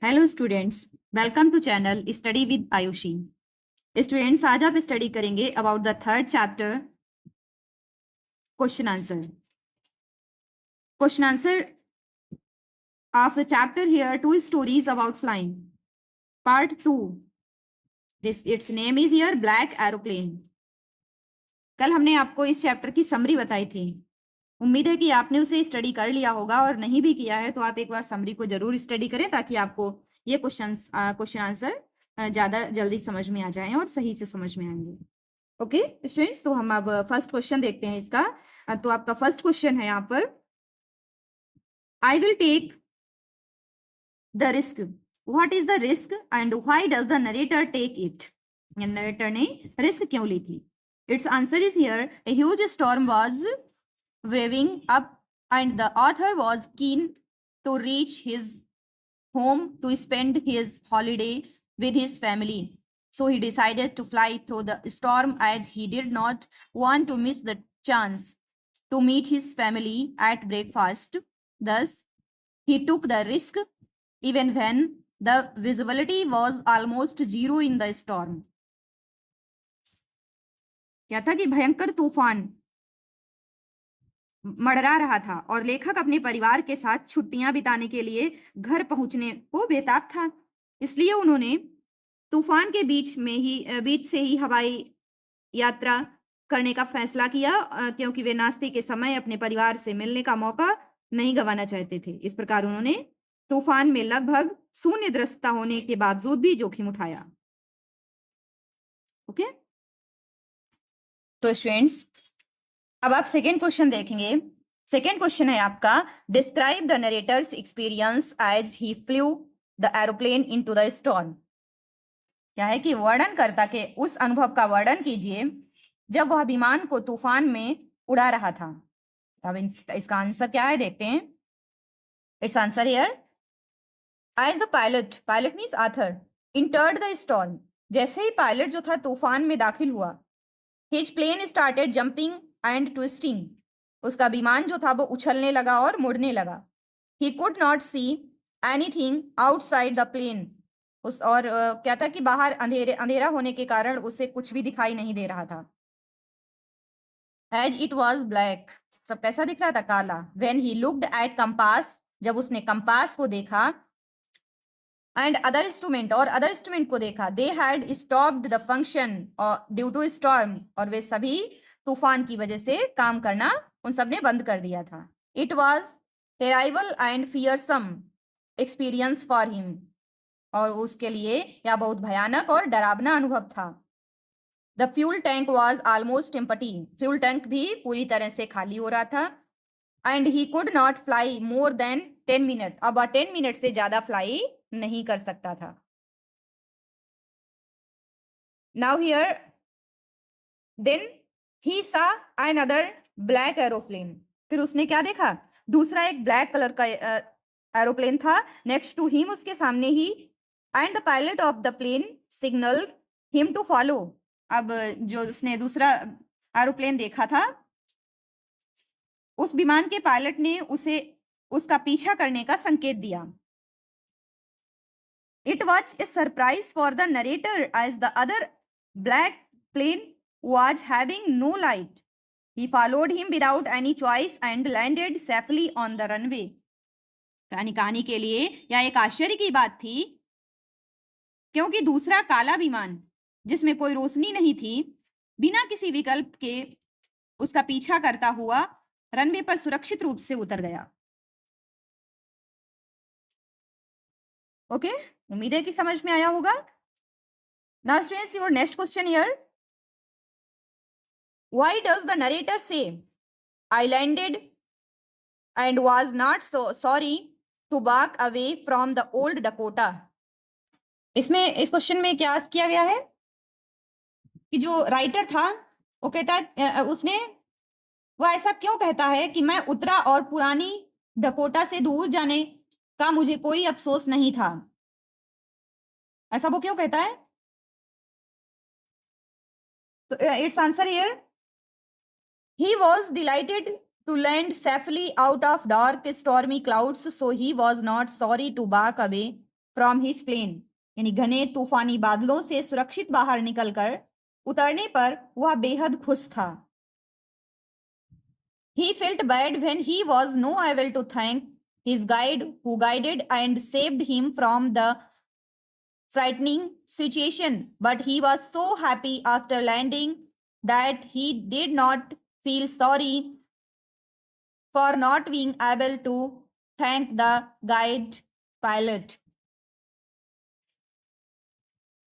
Hello students, welcome to channel study with Ayushi. Students, आज आप study करेंगे about the third chapter question answer. Question answer of the chapter here, two stories about flying, part 2। This its name is here black aeroplane. कल हमने आपको इस chapter की summary बताई थी। उम्मीद है कि आपने उसे स्टडी कर लिया होगा, और नहीं भी किया है तो आप एक बार समरी को जरूर स्टडी करें ताकि आपको ये क्वेश्चन आंसर ज्यादा जल्दी समझ में आ जाए और सही से समझ में आएंगे। ओके स्टूडेंट्स, तो हम अब फर्स्ट क्वेश्चन देखते हैं इसका। तो आपका फर्स्ट क्वेश्चन है यहाँ पर, I will take the risk, what is the risk and why does the narrator take it. Narrator ने रिस्क क्यों ली थी? Its answer is here, a huge storm was braving up and the author was keen to reach his home to spend his holiday with his family. So he decided to fly through the storm as he did not want to miss the chance to meet his family at breakfast. Thus, he took the risk even when the visibility was almost zero in the storm. क्या था कि भयंकर तूफान मंडरा रहा था और लेखक अपने परिवार के साथ छुट्टियां बिताने के लिए घर पहुंचने को बेताब था। इसलिए उन्होंने तूफान के बीच से ही हवाई यात्रा करने का फैसला किया, क्योंकि वे नाश्ते के समय अपने परिवार से मिलने का मौका नहीं गंवाना चाहते थे। इस प्रकार उन्होंने तूफान में लगभग शून्य दृश्यता होने के बावजूद भी जोखिम उठाया। ओके, तो स्टूडेंट्स, अब आप सेकेंड क्वेश्चन देखेंगे। सेकेंड क्वेश्चन है आपका, describe the narrator's experience as he flew the aeroplane into the storm. क्या है कि वर्णनकर्ता के उस अनुभव का वर्णन कीजिए जब वह विमान को तूफान में उड़ा रहा था। अब इसका आंसर क्या है देखते हैं। Its answer here, as the pilot means author entered the storm. जैसे ही पायलट जो था तूफान में दाखिल हुआ, his plane started jumping and twisting. उसका विमान जो था वो उछलने लगा और मुड़ने लगा। He could not see anything outside the plane. क्या था कि बाहर अंधेरा होने के कारण उसे कुछ भी दिखाई नहीं दे रहा था। एज इट वॉज ब्लैक, सब कैसा दिख रहा था? काला। When he looked at compass, जब उसने कंपास को देखा, एंड अदर इंस्ट्रूमेंट को देखा, they had stopped the function due to storm, और वे सभी तूफान की वजह से काम करना उन सब ने बंद कर दिया था। It was terrible and fearsome experience for him, और उसके लिए यह बहुत भयानक और डरावना अनुभव था। The fuel tank was almost empty, fuel tank भी पूरी तरह से खाली हो रहा था। And he could not fly more than 10 minute, अब 10 मिनट से ज्यादा फ्लाई नहीं कर सकता था। नाउ हियर, देन ही सा अनदर ब्लैक एरोप्लेन, फिर उसने क्या देखा? दूसरा एक ब्लैक कलर का एरोप्लेन था नेक्स्ट टू हिम, उसके सामने ही। And the pilot of the plane signalled him to follow. अब जो उसने दूसरा एरोप्लेन देखा था, उस विमान के पायलट ने उसे उसका पीछा करने का संकेत दिया। It was a surprise for the narrator as the other black plane was having no light. He followed him without any choice and landed safely on the runway. कहानी के लिए यह एक आश्चर्य की बात थी, क्योंकि दूसरा काला विमान जिसमें कोई रोशनी नहीं थी, बिना किसी विकल्प के उसका पीछा करता हुआ रनवे पर सुरक्षित रूप से उतर गया। ओके, उम्मीद है कि समझ में आया होगा। Now students, your next question here, why does the narrator say I landed and was not so sorry to back away from the old Dakota? इसमें इस क्वेश्चन में क्या किया गया है कि जो राइटर था वो कहता है, उसने वो ऐसा क्यों कहता है कि मैं उतरा और पुरानी डकोटा से दूर जाने का मुझे कोई अफसोस नहीं था। ऐसा वो क्यों कहता है? तो it's answer here, he was delighted to land safely out of dark stormy clouds, so he was not sorry to back away from his plane, यानी घने तूफानी बादलों से सुरक्षित बाहर निकलकर उतरने पर वह बेहद खुश था. He felt bad when he was no able to thank his guide who guided and saved him from the frightening situation, but he was so happy after landing that he did not feel sorry for not being able to thank the guide pilot.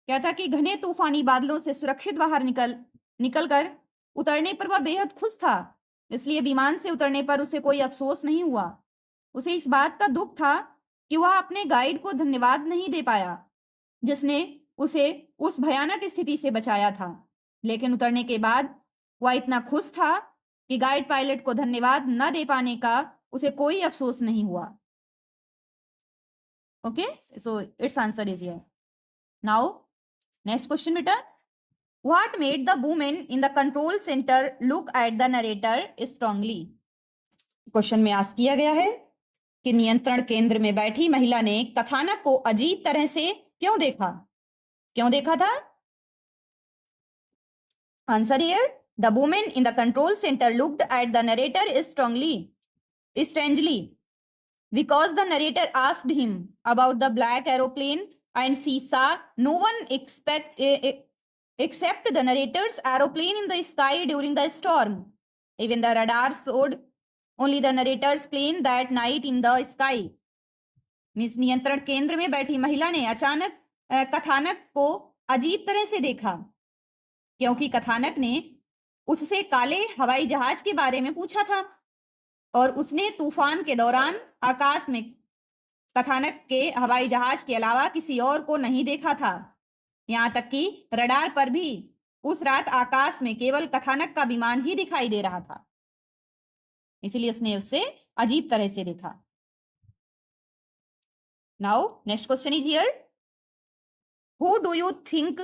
क्या था कि घने तूफानी बादलों से सुरक्षित बाहर निकलकर उतरने पर वह बेहद खुश था, इसलिए विमान से उतरने पर उसे कोई अफसोस नहीं हुआ. उसे इस बात का दुख था कि वह अपने गाइड को धन्यवाद नहीं दे पाया जिसने उसे उस भयानक स्थिति से बचाया था. लेकिन उतरने के बाद वह इतना खुश था कि गाइड पायलट को धन्यवाद न दे पाने का उसे कोई अफसोस नहीं हुआ. Okay, so its answer is here. Now next question बेटा. What made the woman in the control center look at the narrator strongly? Question में आस्क किया गया है कि नियंत्रण केंद्र में बैठी महिला ने कथानक को अजीब तरह से क्यों देखा? क्यों देखा था? Answer here, the woman in the control center looked at the narrator strangely because the narrator asked him about the black aeroplane and she saw no one except the narrator's aeroplane in the sky during the storm. Even the radar showed only the narrator's plane that night in the sky. Miss नियंत्रण केंद्र में बैठी महिला ने अचानक कथानक को अजीब तरह से देखा क्योंकि कथानक ने उससे काले हवाई जहाज के बारे में पूछा था और उसने तूफान के दौरान आकाश में कथानक के हवाई जहाज के अलावा किसी और को नहीं देखा था. यहां तक कि रडार पर भी उस रात आकाश में केवल कथानक का विमान ही दिखाई दे रहा था, इसलिए उसने उससे अजीब तरह से देखा. Now next question is here. Who do you think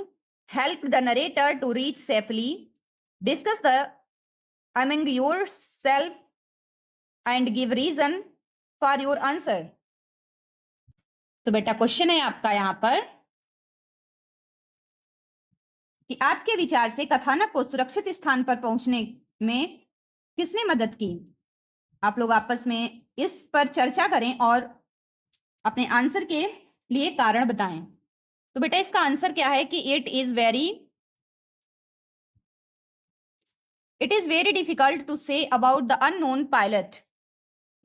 helped the narrator to reach safely? Discuss the among yourself and give reason for your answer. तो बेटा क्वेश्चन है आपका यहां पर कि आपके विचार से कथानक को सुरक्षित स्थान पर पहुंचने में किसने मदद की? आप लोग आपस में इस पर चर्चा करें और अपने आंसर के लिए कारण बताएं. तो बेटा इसका आंसर क्या है कि it is very difficult to say about the unknown pilot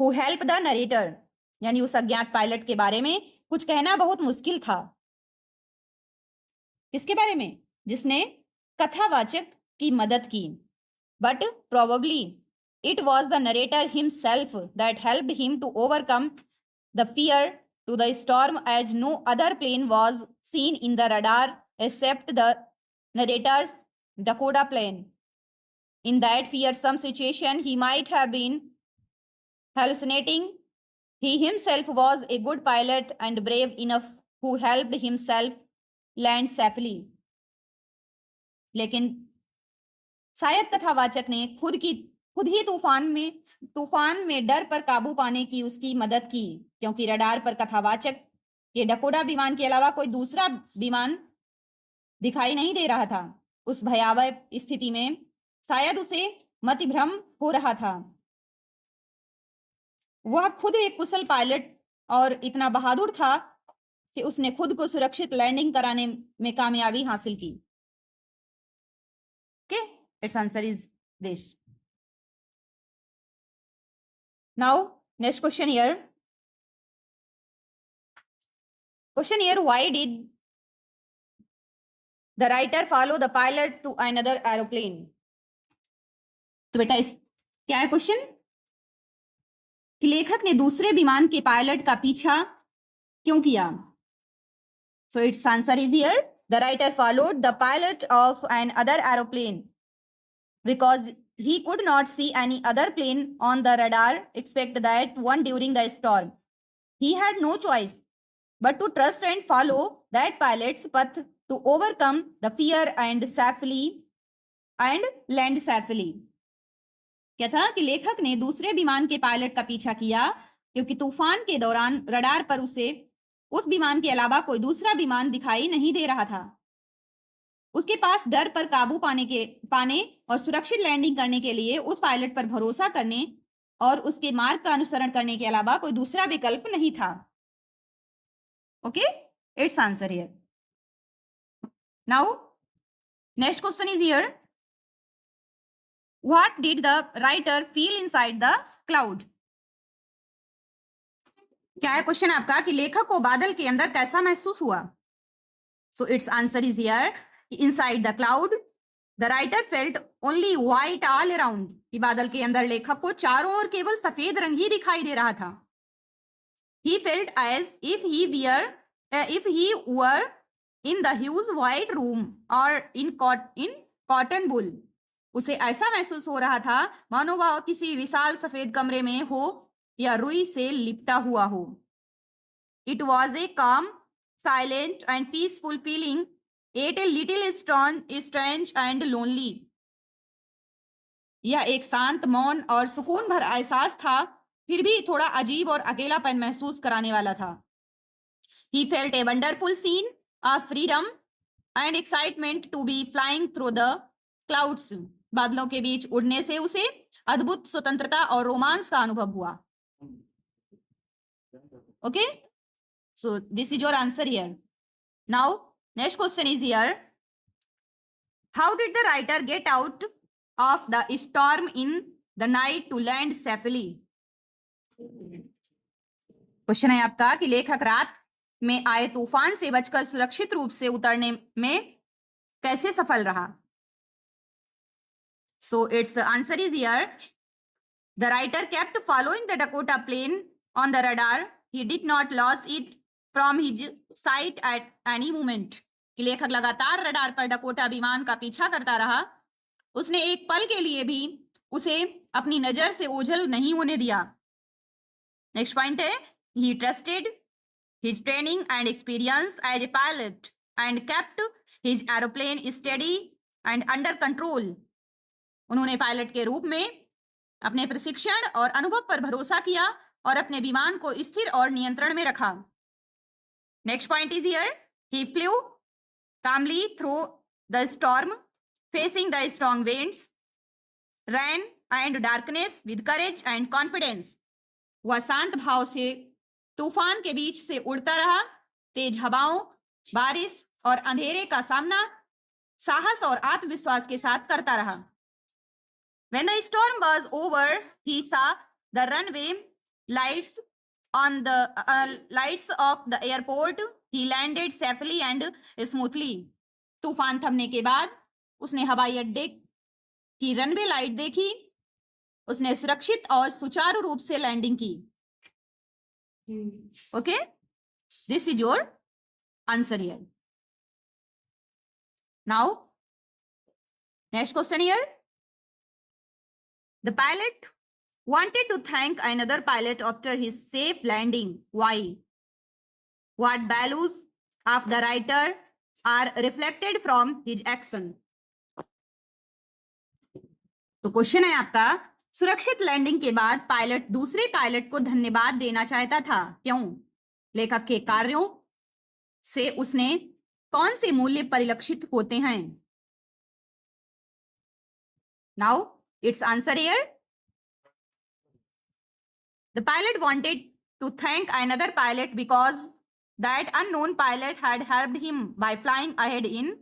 who help the narrator, यानी उस अज्ञात पायलट के बारे में कुछ कहना बहुत मुश्किल था. किसके बारे में? जिसने कथावाचक की मदद की. But probably it was the narrator himself that helped him to overcome the fear to the storm as no other plane was seen in the radar except the narrator's Dakota plane. In that fearsome situation he might have been hallucinating. He himself was a good pilot and brave enough who helped himself land safely. लेकिन शायद कथावाचक ने खुद ही तूफान में डर पर काबू पाने की उसकी मदद की क्योंकि रडार पर कथावाचक के डकोडा विमान के अलावा कोई दूसरा विमान दिखाई नहीं दे रहा था. उस भयावह स्थिति में शायद उसे मतिभ्रम हो रहा था. वह खुद एक कुशल पायलट और इतना बहादुर था कि उसने खुद को सुरक्षित लैंडिंग कराने में कामयाबी हासिल की. Okay, its answer is this. Now next question here. Why did the writer follow the pilot to another aeroplane? तो बेटा क्या है क्वेश्चन कि लेखक ने दूसरे विमान के पायलट का पीछा क्यों किया? So its answer is here. The writer followed the pilot of another aeroplane because he could not see any other plane on the radar except that one during the storm. He had no choice but to trust and follow that pilot's path to overcome the fear and land safely. क्या था कि लेखक ने दूसरे विमान के pilot का पीछा किया क्योंकि तूफान के दौरान रडार पर उसे उस विमान के अलावा कोई दूसरा विमान दिखाई नहीं दे रहा था। उसके पास डर पर काबू पाने और सुरक्षित लैंडिंग करने के लिए उस पायलट पर भरोसा करने और उसके मार्ग का अनुसरण करने के अलावा कोई दूसरा विकल्प नहीं था। Okay, its answer here. Now next question is here, what did the writer feel inside the cloud? क्या है क्वेश्चन आपका कि लेखक को बादल के अंदर कैसा महसूस हुआ? सो its answer is here, inside the cloud the writer felt only white all around. कि बादल के अंदर लेखक को चारों ओर केवल सफेद रंग ही दिखाई दे रहा था। He felt as if he were in the huge white room or in cotton wool. उसे ऐसा महसूस हो रहा था मानो वह किसी विशाल सफेद कमरे में हो या रुई से लिपटा हुआ हो। It was a calm, silent and peaceful feeling, yet a little strange and lonely. यह एक शांत, मौन और सुकून भरा एहसास था, फिर भी थोड़ा अजीब और अकेलापन महसूस कराने वाला था। He felt a wonderful scene of freedom and excitement to be flying through the clouds. बादलों के बीच उड़ने से उसे अद्भुत स्वतंत्रता और रोमांस का अनुभव हुआ। Okay, so this is your answer here. Now next question is here, how did the writer get out of the storm in the night to land safely? Question है आपका कि लेखक रात में आए तूफान से बचकर सुरक्षित रूप से उतरने में कैसे सफल रहा? So its answer is here, the writer kept following the Dakota plane on the radar. He did not lose it from his sight at any moment. कि लेखक लगातार रडार पर डकोटा विमान का पीछा करता रहा, उसने एक पल के लिए भी उसे अपनी नजर से ओझल नहीं होने दिया। नेक्स्ट पॉइंट है, he trusted his training and experience as a pilot and kept his aeroplane steady and under control. उन्होंने पायलट के रूप में अपने प्रशिक्षण और अनुभव पर भरोसा किया और अपने विमान को स्थिर और नियंत्रण में रखा। Next point is here, he flew calmly through the storm, facing the strong winds, rain and darkness with courage and confidence. वह शांत भाव से तूफान के बीच से उड़ता रहा, तेज हवाओं, बारिश और अंधेरे का सामना साहस और आत्मविश्वास के साथ करता रहा। When the storm was over, he saw the runway lights on the lights of the airport. He landed safely and smoothly. तूफान थमने के बाद उसने हवाई अड्डे की रनवे लाइट देखी, उसने सुरक्षित और सुचारू रूप से लैंडिंग की। Okay, this is your answer here. Now next question here, the pilot wanted to thank another pilot after his safe landing. Why? What values of the writer are reflected from his action? तो question है आपका, सुरक्षित landing के बाद pilot दूसरे pilot को धन्यवाद देना चाहता था, क्यों? लेखक के कार्यों से उसने कौन से मूल्य परिलक्षित होते हैं? Now it's answer here, the pilot wanted to thank another pilot because that unknown pilot had helped him by flying ahead in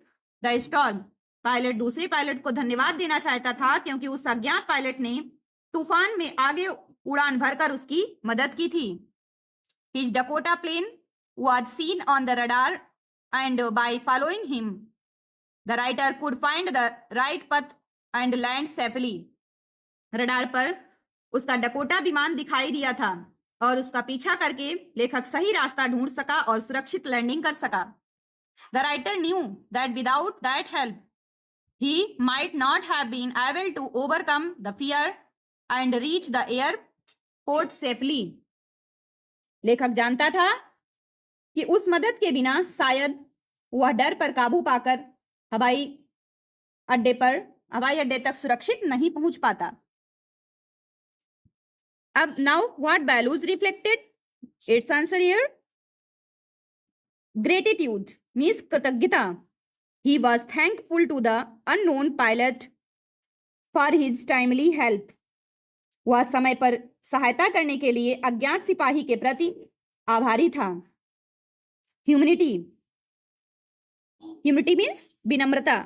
the storm. Pilot दूसरे पायलट को धन्यवाद देना चाहता था क्योंकि उस अज्ञात पायलट ने तूफान में आगे उड़ान भरकर उसकी मदद की थी। His Dakota plane was seen on the radar and by following him, the writer could find the right path and land safely. Radar पर उसका डकोटा विमान दिखाई दिया था और उसका पीछा करके लेखक सही रास्ता ढूंढ सका और सुरक्षित लैंडिंग कर सका। The writer knew that without that help, he might not have been able to overcome the fear and reach the airport safely. लेखक जानता था कि उस मदद के बिना शायद वह डर पर काबू पाकर हवाई अड्डे तक सुरक्षित नहीं पहुंच पाता। अब now what values reflected? Its answer here, gratitude means कृतज्ञता. He was thankful to the unknown pilot for his timely help. वह समय पर सहायता करने के लिए अज्ञात सिपाही के प्रति आभारी था. ह्यूमिनिटी. ह्यूमिनिटी मीन्स विनम्रता.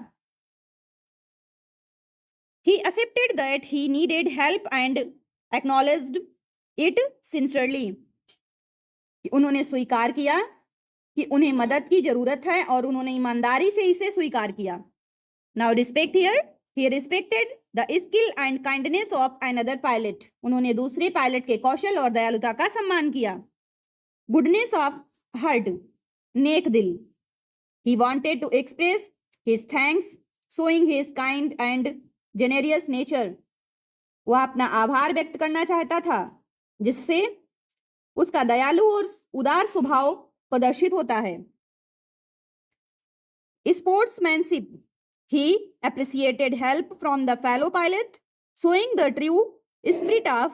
He accepted that he needed help and acknowledged it sincerely. उन्होंने स्वीकार किया कि उन्हें मदद की जरूरत है और उन्होंने ईमानदारी से इसे स्वीकार किया. Now respect here. He respected the skill and kindness of another pilot. उन्होंने दूसरे पायलट के कौशल और दयालुता का सम्मान किया. Goodness of heart, नेक दिल. He wanted to express his thanks, showing his kind and generous nature. वह अपना आभार व्यक्त करना चाहता था जिससे उसका दयालु और उदार स्वभाव प्रदर्शित होता है. Sportsmanship. He appreciated help from the fellow pilot, showing the true spirit of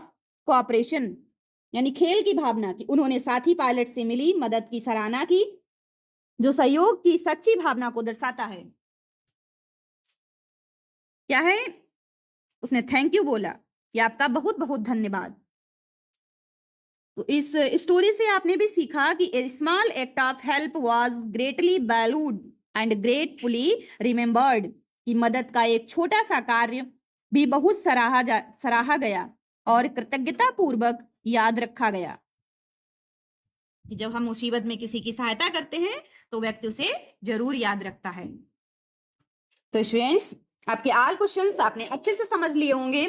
cooperation. यानी खेल की भावना की उन्होंने साथी पायलट से मिली मदद की सराहना की जो सहयोग की सच्ची भावना को दर्शाता है. क्या है? उसने थैंक यू बोला कि आपका बहुत बहुत धन्यवाद. तो इस स्टोरी से आपने भी सीखा कि a small act of help was greatly valued and gratefully remembered. कि मदद का एक छोटा सा कार्य भी बहुत सराहा गया और कृतज्ञता पूर्वक याद रखा गया. कि जब हम मुसीबत में किसी की सहायता करते हैं तो व्यक्ति उसे जरूर याद रखता है. तो स्टूडेंट्स, आपके ऑल क्वेश्चंस आपने अच्छे से समझ लिए होंगे.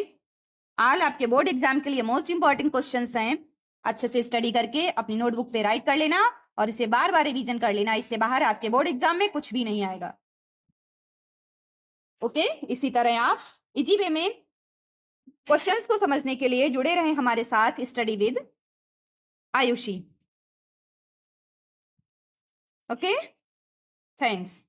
ऑल आपके बोर्ड एग्जाम के लिए मोस्ट इंपॉर्टेंट क्वेश्चंस हैं. अच्छे से स्टडी करके अपनी नोटबुक पे राइट कर लेना और इसे बार बार रिवीजन कर लेना. इससे बाहर आपके बोर्ड एग्जाम में कुछ भी नहीं आएगा. ओके इसी तरह आप इजी वे में क्वेश्चंस को समझने के लिए जुड़े रहें हमारे साथ study with Ayushi. Okay thanks.